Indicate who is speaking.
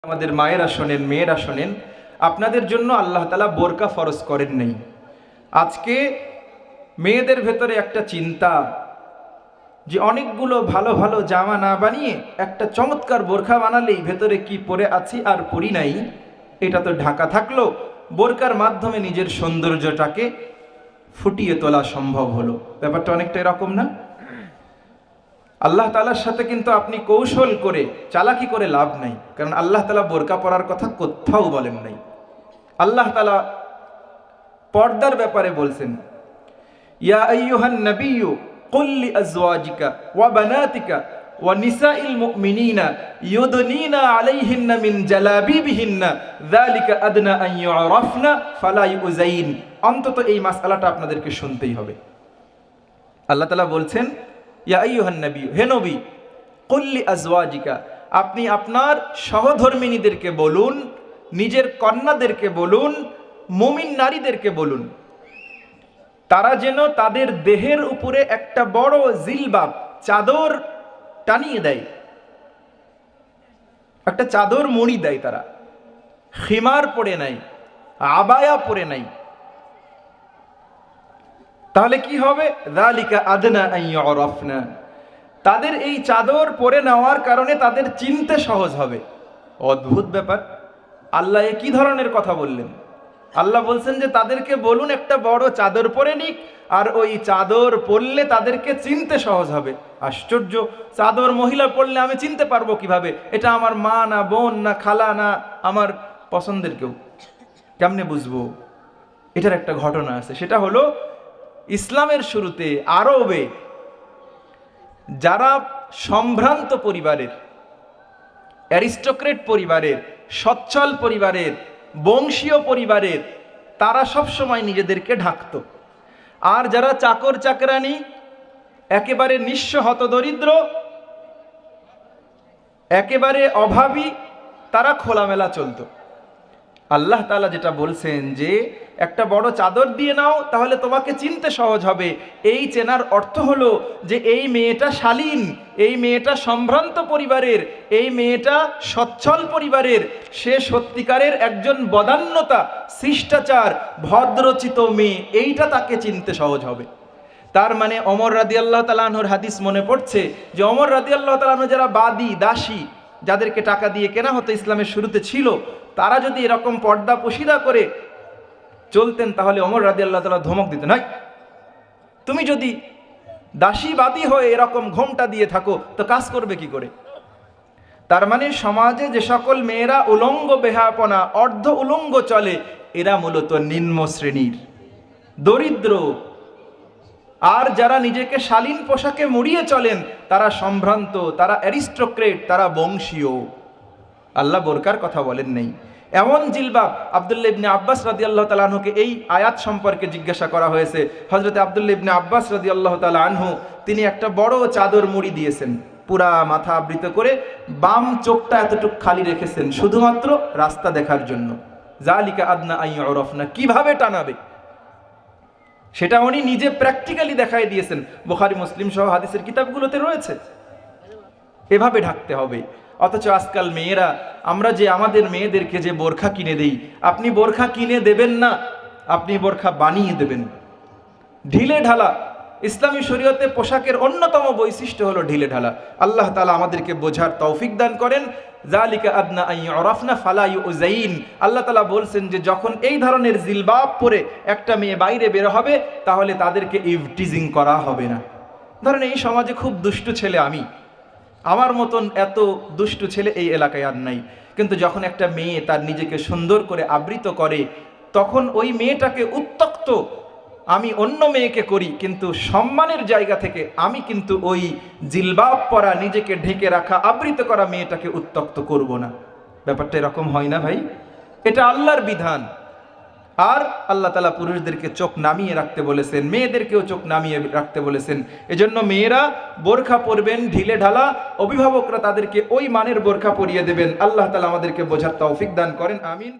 Speaker 1: আমাদের মায়েরা শোনেন, মেয়েরা শোনেন, আপনাদের জন্য আল্লাহ তাআলা বোরকা ফরজ করেন নাই। আজকে মেয়েদের ভেতরে একটা চিন্তা যে অনেকগুলো ভালো ভালো জামা না বানিয়ে একটা চমৎকার বোরকা বানালেই ভেতরে কি পরে আছি আর পরি নাই এটা তো ঢাকা থাকলো, বোরকার মাধ্যমে নিজের সৌন্দর্যটাকে ফুটিয়ে তোলা সম্ভব হলো। ব্যাপারটা অনেকটা এরকম না? আল্লাহ তাআলার সাথে কিন্তু আপনি কৌশল করে চালাকি করে লাভ নাই, কারণ আল্লাহ তাআলা বোরকা পরার কথা কোথাও বলেন নাই। আল্লাহ তাআলা পর্দার ব্যাপারে বলছেন, ইয়া আইয়ুহান নাবিয়্যু কুল লিআজওয়াজিকা ওয়া বানাতিকা ওয়া নিসাইল মুমিনিনা ইউদনিনা আলাইহিন্না মিন জালাবিবিহিন্না যালিকা আদনা আন ইউরাফনা ফালা ইউযাইন। অন্তত এই মাসআলাটা আপনাদেরকে শুনতেই হবে। আল্লাহ তাআলা বলছেন, ইয়া আইয়ুহান নাবিয়্যু, হে নবী, কুল লিআজওয়াজিকা, আপনি আপনার সহধর্মিণীদেরকে বলুন, নিজের কন্যাদেরকে বলুন, মুমিন নারীদেরকে বলুন, তারা যেন তাদের দেহের উপরে একটা বড় জিলবাব, চাদর টানিয়ে দেয়, একটা চাদর মুড়ি দেয়, তারা খিমার পরে নাই, আবায়া পরে নাই। তাহলে কি হবে? যালিকা আদনা আন ইউরাফনা, তাদের এই চাদর পরে নেওয়ার কারণে তাদের চিনতে সহজ হবে। অদ্ভুত ব্যাপার, আল্লাহ কি ধরনের কথা বললেন? আল্লাহ বলছেন যে তাদেরকে বলুন একটা বড় চাদর পরে নিক, আর ওই চাদর পরলে তাদেরকে চিনতে সহজ হবে। আশ্চর্য, চাদর মহিলা পরলে আমি চিনতে পারবো কিভাবে এটা আমার মা না বোন না খালা না আমার পছন্দের কেউ? কেমনে বুঝবো? এটার একটা ঘটনা আছে, সেটা হলো ইসলামের শুরুতে আরবে যারা সম্ভ্রান্ত পরিবারের, অ্যারিস্টোক্রেট পরিবারের, সচ্ছল পরিবারের, বংশীয় পরিবারের, তারা সব সময় নিজেদেরকে ঢাকত। আর যারা চাকর চাকরানি, একেবারে নিঃস্ব হতদরিদ্র, একেবারে অভাবী, তারা খোলামেলা চলত। আল্লাহ তাআলা যেটা বলছেন যে একটা বড় চাদর দিয়ে নাও তাহলে তোমাকে চিনতে সহজ হবে, এই চেনার অর্থ হলো যে এই মেয়েটা শালীন, এই মেয়েটা সম্ভ্রান্ত পরিবারের, এই মেয়েটা সচ্ছল পরিবারের, সে সত্যিকারের একজন বদান্যতা, শিষ্টাচার, ভদ্রচিত মেয়ে, এইটা তাকে চিনতে সহজ হবে। তার মানে ওমর রাদিয়াল্লাহু তাআলা আনহুর হাদিস মনে পড়ছে যে ওমর রাদিয়াল্লাহু তাআলা আনহু যারা বাদী, দাসী, যাদেরকে টাকা দিয়ে কেনা হতো ইসলামের শুরুতে ছিল, তারা যদি এরকম পর্দা পশিদা করে চলতেন তাহলে ওমর রাদিয়াল্লাহু তাআলা ধমক দিতেন, নাই তুমি যদি দাসীবাদী হয়ে এরকম ঘোমটা দিয়ে থাকো তো কাজ করবে কি করে? তার মানে সমাজে যে সকল মেয়েরা উলঙ্গ বেহাপনা, অর্ধ উলঙ্গ চলে, এরা মূলত নিম্ন শ্রেণীর, দরিদ্র। আর যারা নিজেকে শালীন পোশাকে মুড়িয়ে চলেন তারা সম্ভ্রান্ত, তারা অ্যারিস্টোক্রেট, তারা বংশীয়। আল্লাহ বোরকার কথা বলেন নেই। এমন জিলবাব, আব্দুল্লাহ ইবনে আব্বাস রাদিয়াল্লাহু তাআলা আনহুকে এই আয়াত সম্পর্কে জিজ্ঞাসা করা হয়েছে। হযরত আব্দুল্লাহ ইবনে আব্বাস রাদিয়াল্লাহু তাআলা আনহু তিনি একটা বড় চাদর মুড়ি দিয়েছেন, পুরা মাথা আবৃত করে, বাম চোখটা এতটুক খালি রেখেছেন শুধুমাত্র রাস্তা দেখার জন্য। যালিকা আদনা আন ইউরাফনা, কিভাবে টানাবে সেটা উনি নিজে প্র্যাকটিক্যালি দেখাই দিয়েছেন। বুখারী মুসলিম সহ হাদিসের কিতাবগুলোতে রয়েছে, এভাবে ঢাকতে হবে। অথচ আজকাল মেয়েরা, আমরা যে আমাদের মেয়েদেরকে যে বোরখা কিনে দেই, আপনি বোরখা কিনে দেবেন না, আপনি বোরখা বানিয়ে দেবেন। ঢিলে ঢালা, ইসলামী শরীয়তে পোশাকের অন্যতম বৈশিষ্ট্য হলো ঢিলে ঢালা। আল্লাহ তাআলা আমাদেরকে বোঝার তৌফিক দান করেন। যালিকা আদনা আন ইউরাফনা ফালা ইউযাইন। আল্লাহ তাআলা বলছেন যে যখন এই ধরনের জিলবাব পরে একটা মেয়ে বাইরে বের হবে তাহলে তাদেরকে ইভটিজিং করা হবে না। ধরেন এই সমাজে খুব দুষ্টু ছেলে, আমি, আমার মতন এত দুষ্টু ছেলে এই এলাকায় আর নাই, কিন্তু যখন একটা মেয়ে তার নিজেকে সুন্দর করে আবৃত করে তখন ওই মেয়েটাকে উত্তক্ত আমি অন্য মেয়েকে করি, কিন্তু সম্মানের জায়গা থেকে আমি কিন্তু ওই জিলবাব পরা, নিজেকে ঢেকে রাখা, আবৃত করা মেয়েটাকে উত্তক্ত করব না। ব্যাপারটা এরকম হয় না ভাই? এটা আল্লাহর বিধান। আর আল্লাহ তাআলা পুরুষদেরকে চোখ নামিয়ে রাখতে বলেছেন, মেয়েদেরকেও চোখ নামিয়ে রাখতে বলেছেন। এজন্য মেয়েরা বোরখা পরবেন ঢিলে ঢালা, অভিভাবকরা তাদেরকে ওই মানের বোরখা পরিয়ে দেবেন। আল্লাহ তাআলা আমাদেরকে বোঝার তৌফিক দান করেন, আমিন।